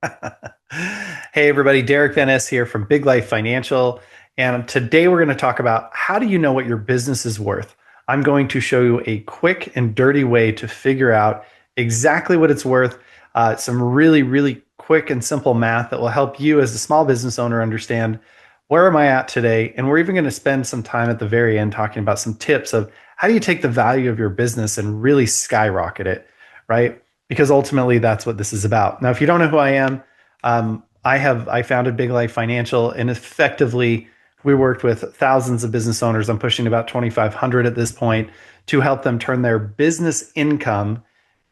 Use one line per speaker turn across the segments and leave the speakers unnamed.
Hey everybody, Derick Van Ness here from Big Life Financial. And today we're going to talk about how do you know what your business is worth? I'm going to show you a quick and dirty way to figure out exactly what it's worth. Some really quick and simple math that will help you as a small business owner understand where am I at today. And we're even going to spend some time at the very end talking about some tips of how do you take the value of your business and really skyrocket it, right? Because ultimately that's what this is about. Now, if you don't know who I am, I founded Big Life Financial, and effectively we worked with thousands of business owners. I'm pushing about 2,500 at this point to help them turn their business income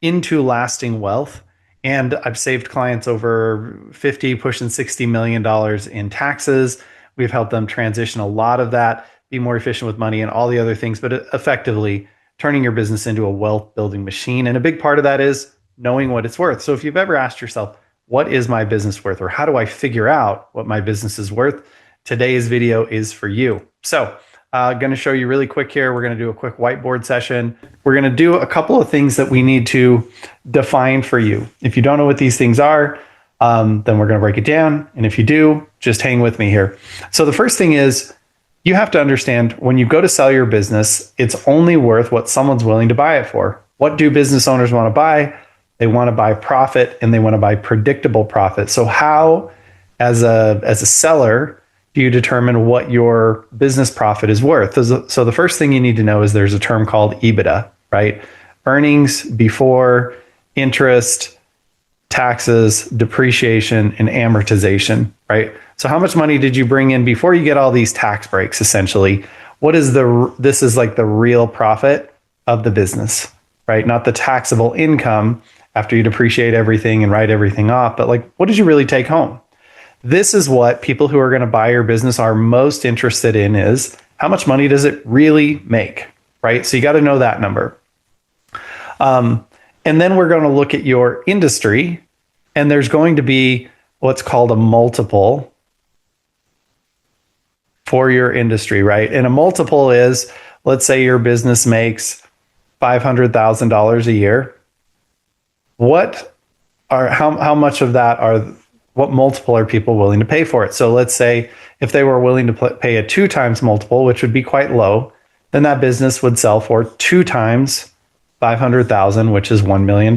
into lasting wealth. And I've saved clients over 50, pushing $60 million in taxes. We've helped them transition a lot of that, be more efficient with money and all the other things, but effectively turning your business into a wealth building machine. And a big part of that is knowing what it's worth. So if you've ever asked yourself, what is my business worth? Or how do I figure out what my business is worth? Today's video is for you. So going to show you really quick here. We're going to do a quick whiteboard session. We're going to do a couple of things that we need to define for you. If you don't know what these things are, then we're going to break it down. And if you do, just hang with me here. So the first thing is you have to understand when you go to sell your business, it's only worth what someone's willing to buy it for. What do business owners want to buy? They want to buy profit, and they want to buy predictable profit. So how, as a seller, do you determine what your business profit is worth? So the first thing you need to know is there's a term called EBITDA, right? Earnings before interest, taxes, depreciation, and amortization, right? So how much money did you bring in before you get all these tax breaks, essentially? This is like the real profit of the business, right? Not the taxable income after you depreciate everything and write everything off, but like, what did you really take home? This is what people who are going to buy your business are most interested in, is how much money does it really make, right? So you got to know that number. And then we're going to look at your industry, and there's going to be what's called a multiple for your industry, right? And a multiple is, let's say your business makes $500,000 a year. How much of that what multiple are people willing to pay for it? So let's say if they were willing to pay a 2 times multiple, which would be quite low, then that business would sell for 2 times 500,000, which is $1 million,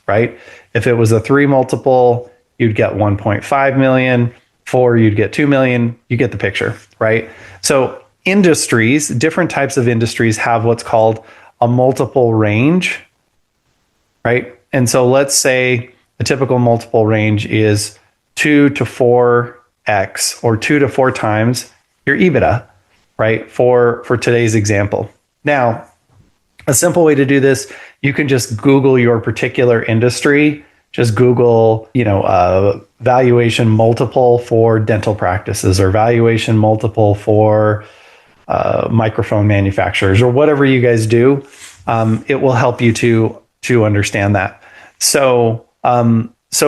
right? If it was a 3 multiple, you'd get 1.5 million. 4, you'd get 2 million. You get the picture, right? So industries, different types of industries have what's called a multiple range, right? And so let's say a typical multiple range is 2 to 4x, or 2 to 4 times your EBITDA, right? For today's example. Now, a simple way to do this, you can just Google your particular industry. Just Google, valuation multiple for dental practices, or valuation multiple for microphone manufacturers, or whatever you guys do. It will help you to understand that. So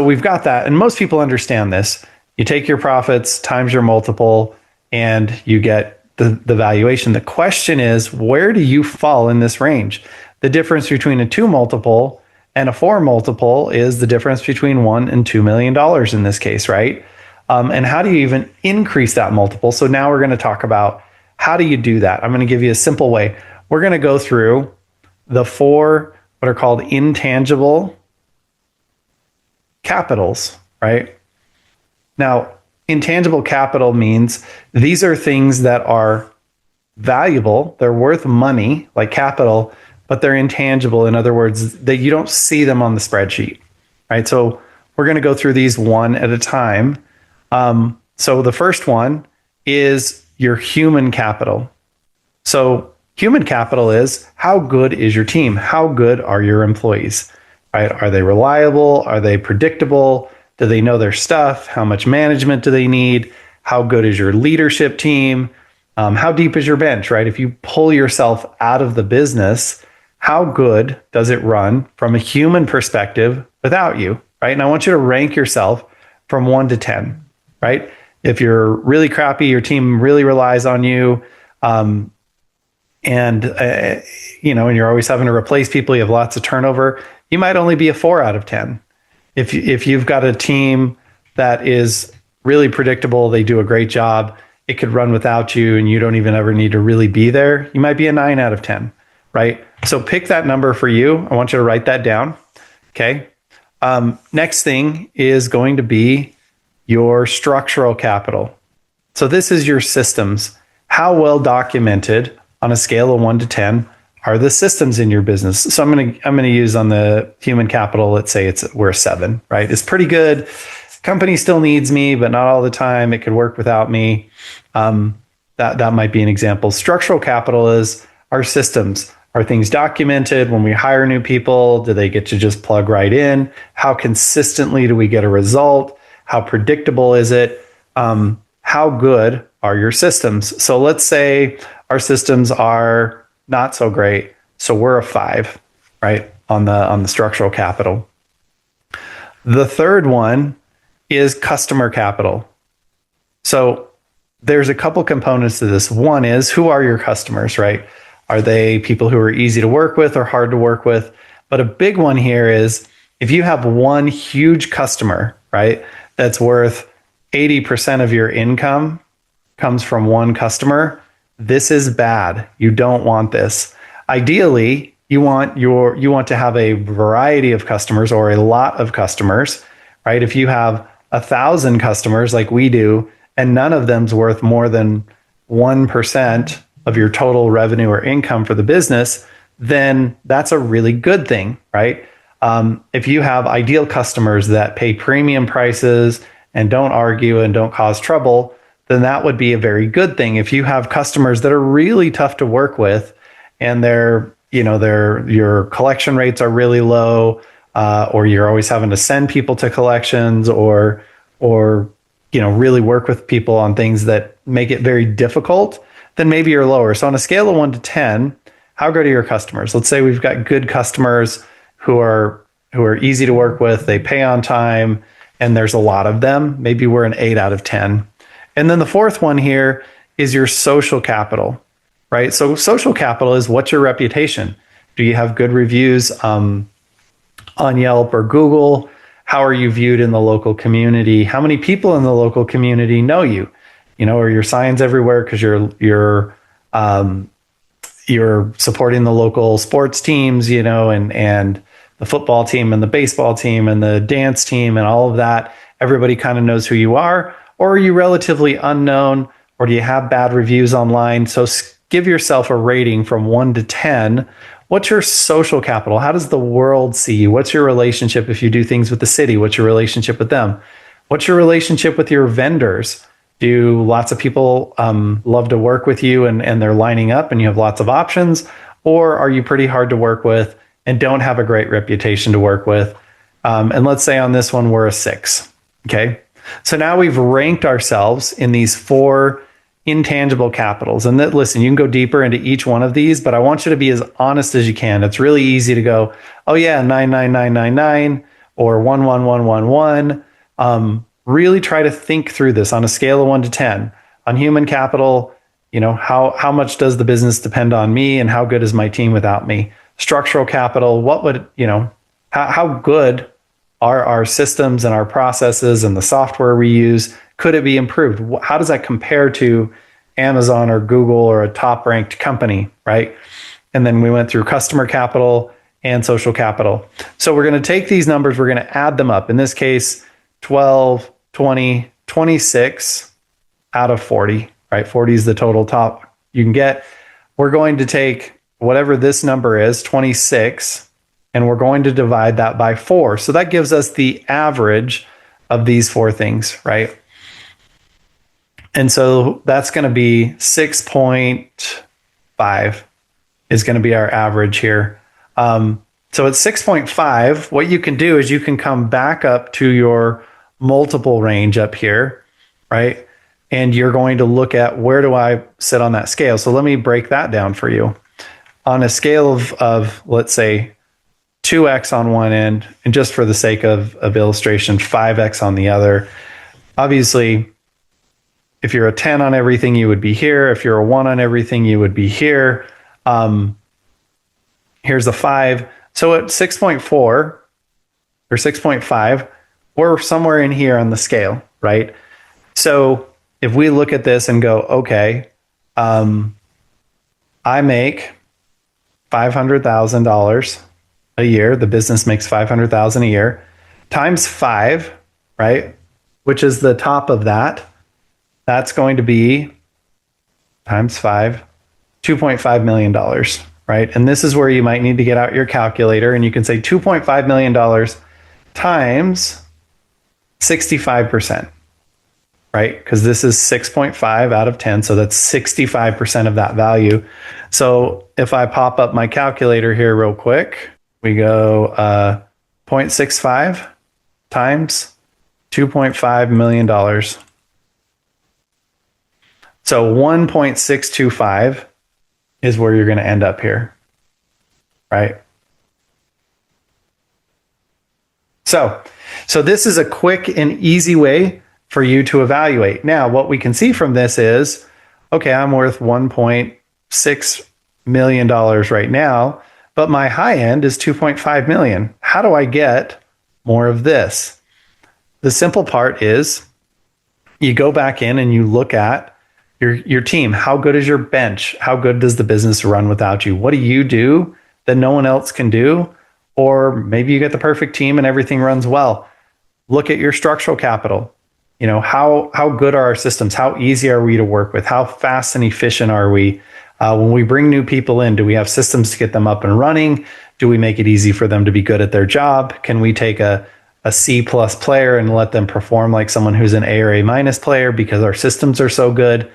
we've got that, and most people understand this. You take your profits times your multiple, and you get the valuation. The question is, where do you fall in this range? The difference between a 2 multiple and a 4 multiple is the difference between $1 and $2 million in this case, right? And how do you even increase that multiple? So now we're going to talk about how do you do that. I'm going to give you a simple way. We're going to go through the 4 what are called intangible capitals, right? Now, intangible capital means these are things that are valuable, they're worth money, like capital, but they're intangible. In other words, that you don't see them on the spreadsheet, right? So we're going to go through these one at a time. So the first one is your human capital. So human capital is, how good is your team? How good are your employees? Right? Are they reliable? Are they predictable? Do they know their stuff? How much management do they need? How good is your leadership team? How deep is your bench, right? If you pull yourself out of the business, how good does it run from a human perspective without you, right? And I want you to rank yourself from 1 to 10, right? If you're really crappy, your team really relies on you, and you're always having to replace people, you have lots of turnover, you might only be a 4 out of 10. If you've got a team that is really predictable, they do a great job, it could run without you and you don't even ever need to really be there, you might be a 9 out of 10, right? So pick that number for you. I want you to write that down. Okay. Next thing is going to be your structural capital. So this is your systems. How well documented on a scale of 1 to 10 are the systems in your business? So I'm going to use on the human capital. Let's say we're a 7, right? It's pretty good. Company still needs me, but not all the time. It could work without me. That might be an example. Structural capital is our systems. Are things documented? When we hire new people, do they get to just plug right in? How consistently do we get a result? How predictable is it? How good are your systems? So let's say our systems are not so great. So we're a 5, right? On the structural capital. The third one is customer capital. So there's a couple components to this. One is, who are your customers, right? Are they people who are easy to work with or hard to work with? But a big one here is, if you have one huge customer, right, that's worth 80% of your income comes from one customer, this is bad. You don't want this. Ideally, you want to have a variety of customers or a lot of customers, right? If you have 1,000 customers like we do, and none of them's worth more than 1% of your total revenue or income for the business, then that's a really good thing, right? If you have ideal customers that pay premium prices and don't argue and don't cause trouble, then that would be a very good thing. If you have customers that are really tough to work with and your collection rates are really low, or you're always having to send people to collections, or really work with people on things that make it very difficult, then maybe you're lower. So on a scale of 1 to 10, how good are your customers? Let's say we've got good customers who are easy to work with, they pay on time, and there's a lot of them. Maybe we're an 8 out of 10. And then the fourth one here is your social capital, right? So social capital is, what's your reputation? Do you have good reviews on Yelp or Google? How are you viewed in the local community? How many people in the local community know you? Are your signs everywhere because you're supporting the local sports teams, and the football team and the baseball team and the dance team and all of that. Everybody kind of knows who you are. Or are you relatively unknown, or do you have bad reviews online? So give yourself a rating from 1 to 10. What's your social capital? How does the world see you? What's your relationship if you do things with the city? What's your relationship with them? What's your relationship with your vendors? Do lots of people love to work with you and they're lining up and you have lots of options? Or are you pretty hard to work with and don't have a great reputation to work with? And let's say on this one, we're a 6. Okay. So now we've ranked ourselves in these 4 intangible capitals. And listen, you can go deeper into each one of these, but I want you to be as honest as you can. It's really easy to go, oh yeah, 99999 or 11111. Really try to think through this on a scale of 1 to 10. On human capital, how much does the business depend on me, and how good is my team without me? Structural capital, how good are our systems and our processes and the software we use? Could it be improved? How does that compare to Amazon or Google or a top ranked company, right? And then we went through customer capital and social capital. So we're going to take these numbers, we're going to add them up. In this case, 12, 20, 26 out of 40, right? 40 is the total top you can get. We're going to take whatever this number is, 26, and we're going to divide that by 4. So that gives us the average of these 4 things, right? And so that's going to be 6.5 is going to be our average here. So at 6.5, what you can do is you can come back up to your multiple range up here, right? And you're going to look at, where do I sit on that scale? So let me break that down for you. On a scale of let's say 2x on one end, and just for the sake of illustration, 5x on the other. Obviously, if you're a 10 on everything, you would be here. If you're a 1 on everything, you would be here. Here's a 5. So at 6.4, or 6.5, we're somewhere in here on the scale, right? So if we look at this and go, okay, I make $500,000 a year. The business makes $500,000 a year times 5, right? Which is the top of that. That's going to be times 5, $2.5 million, right? And this is where you might need to get out your calculator and you can say $2.5 million times 65%, right? Because this is 6.5 out of 10. So that's 65% of that value. So if I pop up my calculator here real quick, we go 0.65 times $2.5 million. So 1.625 is where you're going to end up here, right? So this is a quick and easy way for you to evaluate. Now, what we can see from this is, okay, I'm worth $1.6 million right now, but my high end is 2.5 million. How do I get more of this? The simple part is you go back in and you look at your team. How good is your bench? How good does the business run without you? What do you do that no one else can do? Or maybe you get the perfect team and everything runs well. Look at your structural capital. You know, how good are our systems? How easy are we to work with? How fast and efficient are we? When we bring new people in, do we have systems to get them up and running? Do we make it easy for them to be good at their job? Can we take a C+ player and let them perform like someone who's an A or A- player because our systems are so good?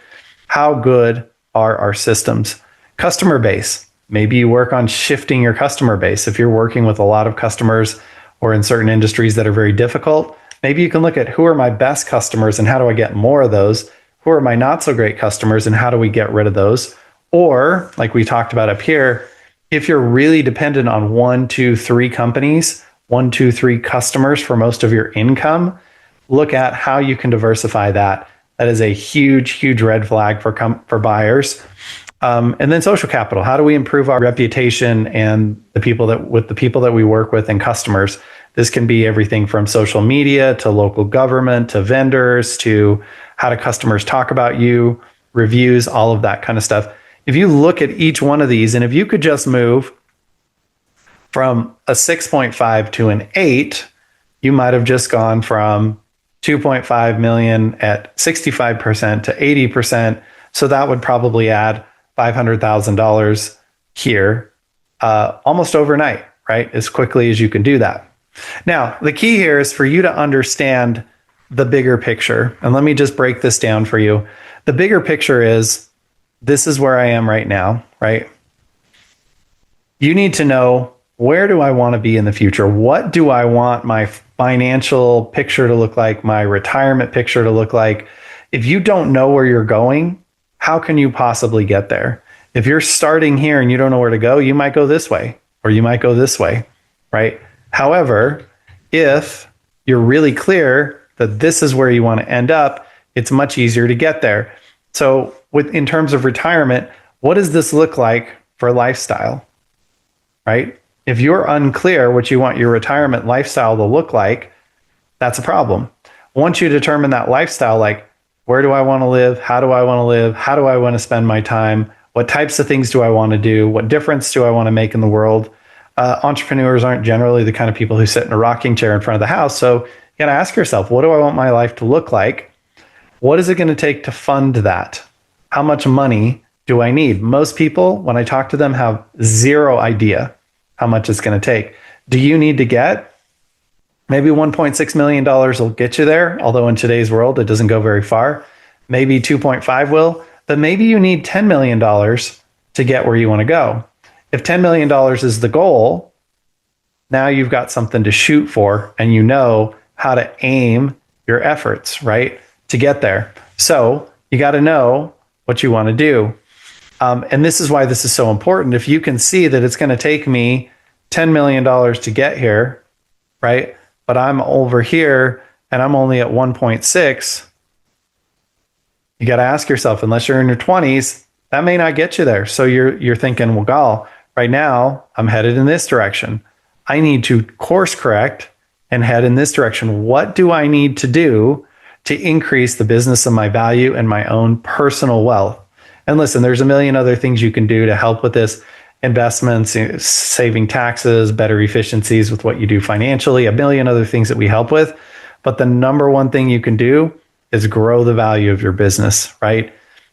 How good are our systems? Customer base. Maybe you work on shifting your customer base. If you're working with a lot of customers or in certain industries that are very difficult, maybe you can look at who are my best customers and how do I get more of those? Who are my not so great customers and how do we get rid of those? Or like we talked about up here, if you're really dependent on 1, 2, 3 companies, 1, 2, 3 customers for most of your income, look at how you can diversify that. That is a huge, huge red flag for buyers. And then social capital. How do we improve our reputation and the people that we work with and customers? This can be everything from social media to local government to vendors to how do customers talk about you, reviews, all of that kind of stuff. If you look at each one of these, and if you could just move from a 6.5 to an 8, you might have just gone from 2.5 million at 65% to 80%. So that would probably add $500,000 here almost overnight, right? As quickly as you can do that. Now, the key here is for you to understand the bigger picture. And let me just break this down for you. The bigger picture is this is where I am right now, right? You need to know, where do I want to be in the future? What do I want my financial picture to look like, my retirement picture to look like? If you don't know where you're going, how can you possibly get there? If you're starting here and you don't know where to go, you might go this way or you might go this way, right? However, if you're really clear that this is where you want to end up, it's much easier to get there. So in terms of retirement, what does this look like for lifestyle, right? If you're unclear what you want your retirement lifestyle to look like, that's a problem. Once you determine that lifestyle, like where do I want to live? How do I want to live? How do I want to spend my time? What types of things do I want to do? What difference do I want to make in the world? Entrepreneurs aren't generally the kind of people who sit in a rocking chair in front of the house. So you got to ask yourself, what do I want my life to look like? What is it going to take to fund that? How much money do I need? Most people, when I talk to them, have zero idea how much it's going to take. Do you need to get maybe $1.6 million will get you there, although in today's world, it doesn't go very far. Maybe 2.5 will, but maybe you need $10 million to get where you want to go. If $10 million is the goal, now you've got something to shoot for and you know how to aim your efforts, right, to get there. So you got to know what you want to do. And this is why this is so important. If you can see that it's going to take me $10 million to get here, right? But I'm over here and I'm only at 1.6. You got to ask yourself, unless you're in your 20s, that may not get you there. So you're thinking, well, right now I'm headed in this direction. I need to course correct and head in this direction. What do I need to do to increase the business of my value and my own personal wealth? And listen, there's a million other things you can do to help with this: investments, saving taxes, better efficiencies with what you do financially, a million other things that we help with. But the number one thing you can do is grow the value of your business, right?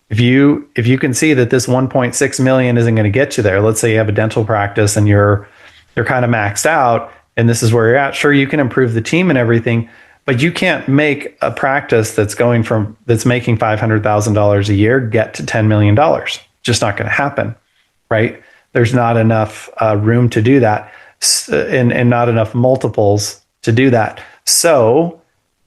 If you can see that this 1.6 million isn't going to get you there, let's say you have a dental practice and you're kind of maxed out and this is where you're at. Sure, you can improve the team and everything, but you can't make a practice that's making $500,000 a year get to $10 million. Just not going to happen, right? There's not enough room to do that, and not enough multiples to do that. So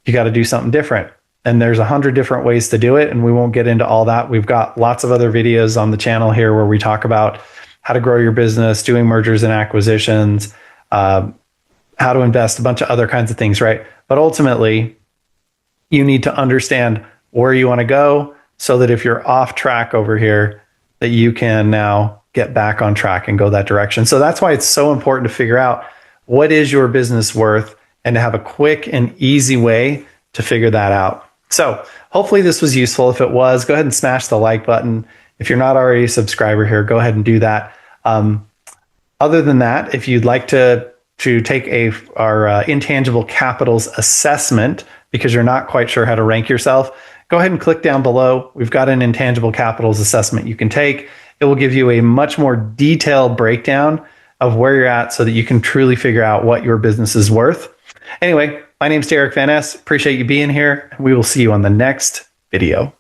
you got to do something different. And there's 100 different ways to do it, and we won't get into all that. We've got lots of other videos on the channel here where we talk about how to grow your business, doing mergers and acquisitions, how to invest, a bunch of other kinds of things, right? But ultimately, you need to understand where you want to go so that if you're off track over here, that you can now get back on track and go that direction. So that's why it's so important to figure out what is your business worth and to have a quick and easy way to figure that out. So hopefully this was useful. If it was, go ahead and smash the like button. If you're not already a subscriber here, go ahead and do that. Other than that, if you'd like to take our intangible capitals assessment because you're not quite sure how to rank yourself, go ahead and click down below. We've got an intangible capitals assessment you can take. It will give you a much more detailed breakdown of where you're at so that you can truly figure out what your business is worth. Anyway, my name's Derick Van Ness. Appreciate you being here. We will see you on the next video.